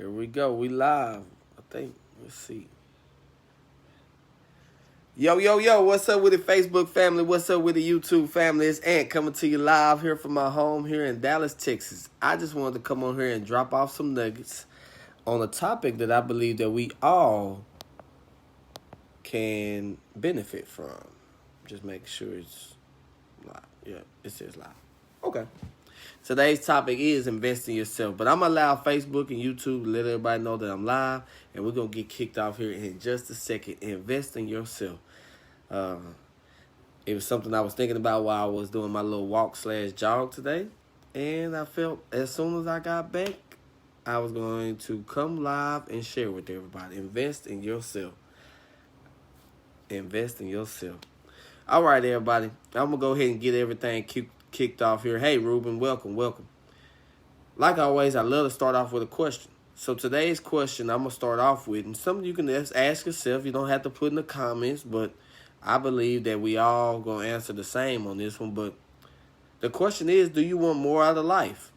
Here we go. We live. I think. Let's see. Yo, yo, yo. What's up with the Facebook family? What's up with the YouTube family? It's Ant coming to you live here from my home here in Dallas, Texas. I just wanted to come on here and drop off some nuggets on a topic that I believe that we all can benefit from. Just make sure it's live. Yeah, it says live. Okay. Today's topic is invest in yourself. But I'm going to allow Facebook and YouTube to let everybody know that I'm live. And we're going to get kicked off here in just a second. Invest in yourself. It was something I was thinking about while I was doing my little walk/jog today. And I felt as soon as I got back, I was going to come live and share with everybody. Invest in yourself. Invest in yourself. All right, everybody. I'm going to go ahead and get everything kicked off here. Hey, Ruben, welcome. Like always, I love to start off with a question. So today's question I'm going to start off with, and something you can just ask yourself. You don't have to put in the comments, but I believe that we all going to answer the same on this one. But the question is, do you want more out of life?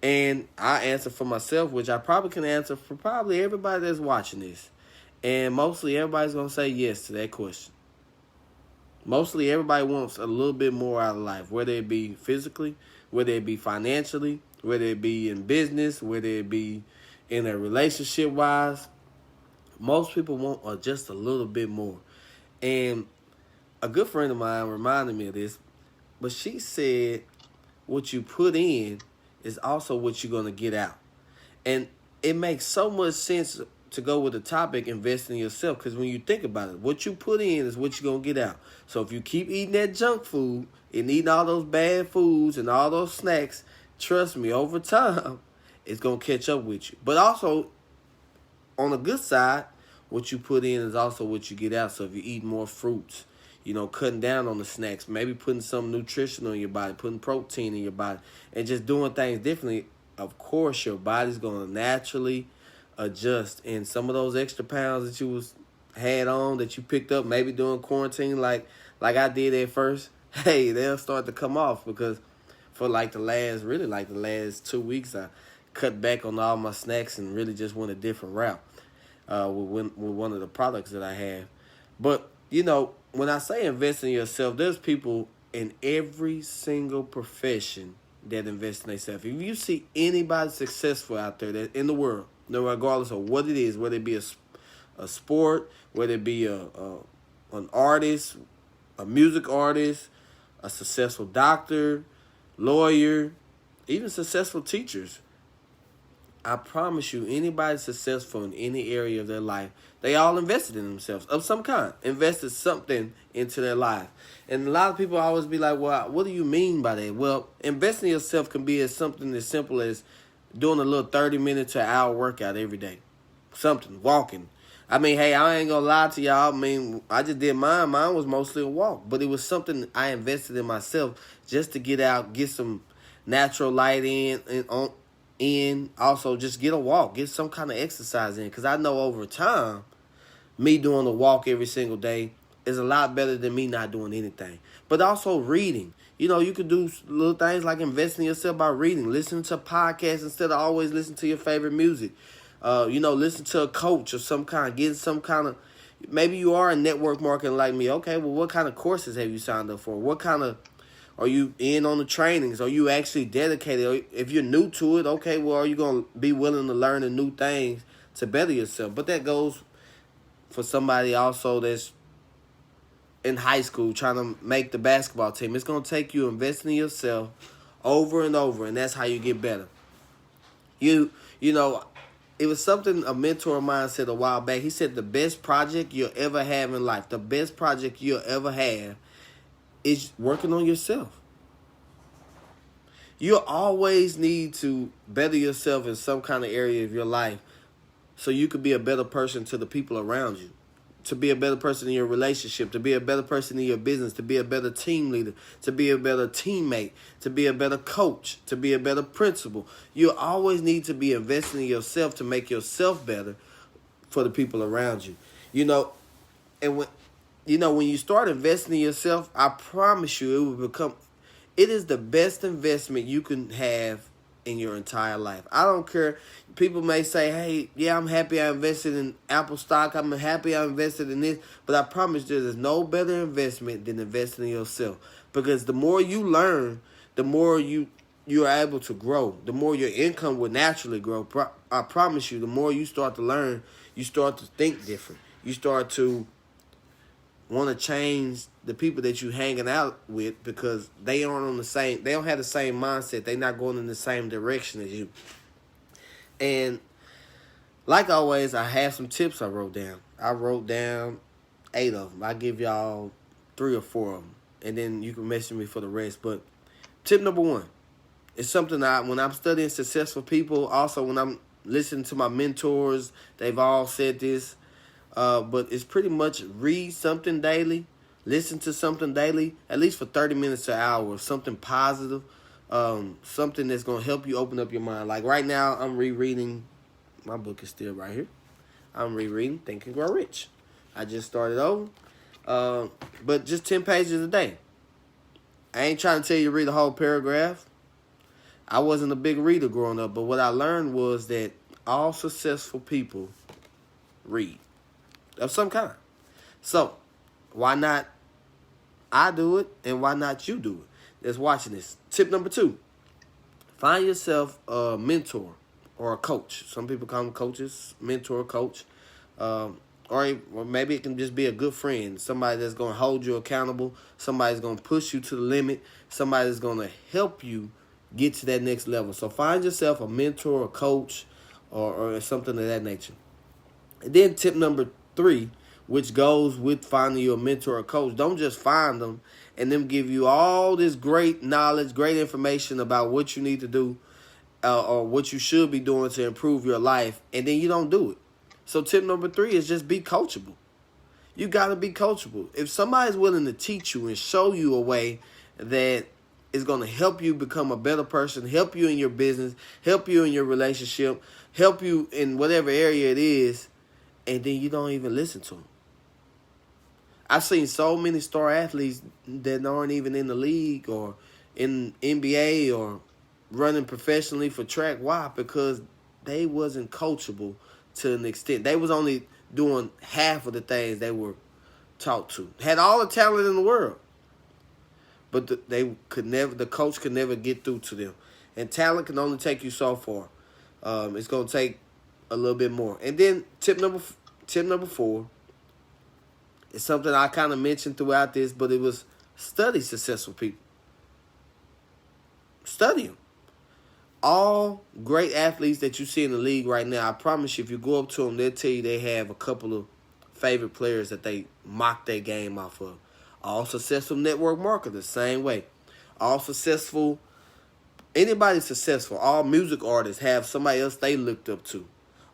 And I answer for myself, which I probably can answer for probably everybody that's watching this. And mostly everybody's going to say yes to that question. Mostly everybody wants a little bit more out of life, whether it be physically, whether it be financially, whether it be in business, whether it be in a relationship-wise. Most people want just a little bit more. And a good friend of mine reminded me of this, but she said what you put in is also what you're going to get out. And it makes so much sense to go with the topic, invest in yourself, because when you think about it, what you put in is what you're going to get out. So if you keep eating that junk food and eating all those bad foods and all those snacks, trust me, over time, it's going to catch up with you. But also, on the good side, what you put in is also what you get out. So if you eat more fruits, cutting down on the snacks, maybe putting some nutrition on your body, putting protein in your body, and just doing things differently, of course, your body's going to naturally adjust. And some of those extra pounds that you had on, that you picked up maybe during quarantine, like I did at first, hey, they'll start to come off, because for the last 2 weeks, I cut back on all my snacks and really just went a different route with one of the products that I have. But when I say invest in yourself, there's people in every single profession that invest in themselves. If you see anybody successful out there that in the world, regardless of what it is, whether it be a sport, whether it be an artist, a music artist, a successful doctor, lawyer, even successful teachers, I promise you, anybody successful in any area of their life, they all invested in themselves of some kind, invested something into their life. And a lot of people always be like, well, what do you mean by that? Well, investing in yourself can be something as simple as doing a little 30-minute to an hour workout every day. Something, walking. I mean, hey, I ain't going to lie to y'all. I mean, I just did mine. Mine was mostly a walk. But it was something I invested in myself just to get out, get some natural light in, also just get a walk, get some kind of exercise in. Because I know over time, me doing a walk every single day is a lot better than me not doing anything. But also reading. You could do little things like investing in yourself by reading, listening to podcasts instead of always listening to your favorite music. Listen to a coach of some kind, getting some kind of, maybe you are in network marketing like me. Okay, well, what kind of courses have you signed up for? What kind of, are you in on the trainings? Are you actually dedicated? If you're new to it, okay, well, are you going to be willing to learn the new things to better yourself? But that goes for somebody also that's in high school trying to make the basketball team. It's going to take you investing in yourself over and over, and that's how you get better. It was something a mentor of mine said a while back. He said the best project you'll ever have in life, the best project you'll ever have is working on yourself. You always need to better yourself in some kind of area of your life so you could be a better person to the people around you, to be a better person in your relationship, to be a better person in your business, to be a better team leader, to be a better teammate, to be a better coach, to be a better principal. You always need to be investing in yourself to make yourself better for the people around you. And when you start investing in yourself, I promise you it is the best investment you can have in your entire life. I don't care. People may say, hey, yeah, I'm happy I invested in Apple stock. I'm happy I invested in this. But I promise you, there's no better investment than investing in yourself. Because the more you learn, the more you are able to grow. The more your income will naturally grow. I promise you, the more you start to learn, you start to think different. You start to want to change the people that you hanging out with because they aren't on the same. They don't have the same mindset. They're not going in the same direction as you. And like always, I have some tips I wrote down. I wrote down 8 of them. I give y'all 3 or 4 of them, and then you can message me for the rest. But tip number 1 is something when I'm studying successful people. Also, when I'm listening to my mentors, they've all said this. But it's pretty much read something daily, listen to something daily, at least for 30 minutes to an hour, something positive, something that's going to help you open up your mind. Like right now, I'm rereading, my book is still right here. I'm rereading Think and Grow Rich. I just started over, but just 10 pages a day. I ain't trying to tell you to read the whole paragraph. I wasn't a big reader growing up, but what I learned was that all successful people read. Of some kind. So, why not I do it and why not you do it? That's watching this. Tip number 2. Find yourself a mentor or a coach. Some people call them coaches, mentor, coach. Or maybe it can just be a good friend. Somebody that's going to hold you accountable. Somebody that's going to push you to the limit. Somebody that's going to help you get to that next level. So, find yourself a mentor, a coach, or something of that nature. And then tip number 3, which goes with finding your mentor or coach. Don't just find them and them give you all this great knowledge, great information about what you need to do or what you should be doing to improve your life, and then you don't do it. So tip number 3 is just be coachable. You got to be coachable. If somebody's willing to teach you and show you a way that is going to help you become a better person, help you in your business, help you in your relationship, help you in whatever area it is, and then you don't even listen to them. I've seen so many star athletes that aren't even in the league or in NBA or running professionally for track. Why? Because they wasn't coachable to an extent. They was only doing half of the things they were taught to. Had all the talent in the world, but the coach could never get through to them. And talent can only take you so far. It's gonna take a little bit more. And then tip number 4 is something I kind of mentioned throughout this, but it was study successful people. Study them. All great athletes that you see in the league right now, I promise you, if you go up to them, they'll tell you they have a couple of favorite players that they mock their game off of. All successful network marketers, same way. All successful, anybody successful, all music artists have somebody else they looked up to.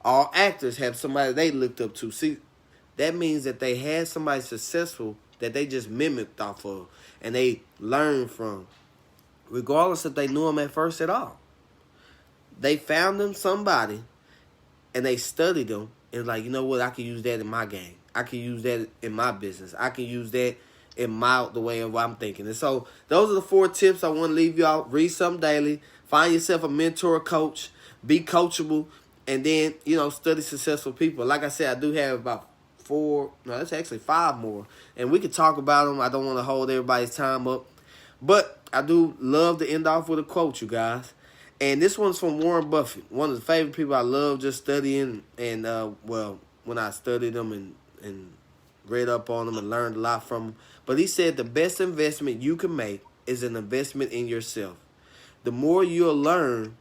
All actors have somebody they looked up to. See, that means that they had somebody successful that they just mimicked off of and they learned from, regardless if they knew them at first at all. They found them somebody and they studied them and like, you know what, I can use that in my game. I can use that in my business. I can use that in the way of what I'm thinking. And so those are the 4 tips I want to leave y'all. Read something daily. Find yourself a mentor, coach. Be coachable. And then, study successful people. Like I said, I do have about 5 more. And we could talk about them. I don't want to hold everybody's time up. But I do love to end off with a quote, you guys. And this one's from Warren Buffett. One of the favorite people I love just studying. And, when I studied them and read up on them and learned a lot from them. But he said the best investment you can make is an investment in yourself. The more you'll learn,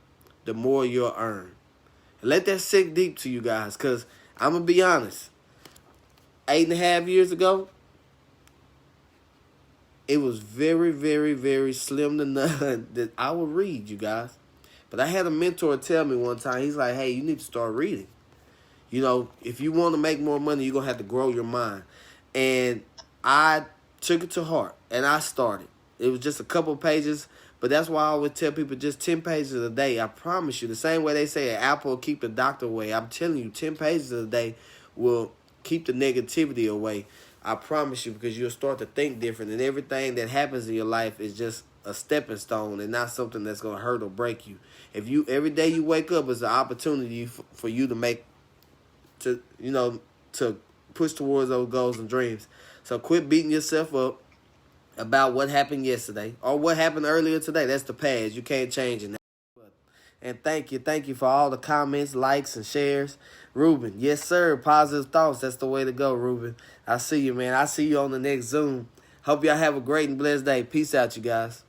the more you'll earn. Let that sink deep to you guys, because I'm going to be honest. 8.5 years ago, it was very, very, very slim to none that I would read, you guys. But I had a mentor tell me one time, he's like, hey, you need to start reading. If you want to make more money, you're going to have to grow your mind. And I took it to heart, and I started. It was just a couple pages. But that's why I always tell people just 10 pages a day. I promise you, the same way they say an apple will keep the doctor away, I'm telling you, 10 pages a day will keep the negativity away. I promise you, because you'll start to think different, and everything that happens in your life is just a stepping stone and not something that's going to hurt or break you. If you every day you wake up is an opportunity for you to to push towards those goals and dreams. So quit beating yourself up about what happened yesterday or what happened earlier today. That's the past. You can't change it now. And thank you for all the comments, likes, and shares. Ruben, yes, sir. Positive thoughts. That's the way to go, Ruben. I see you, man. I see you on the next Zoom. Hope y'all have a great and blessed day. Peace out, you guys.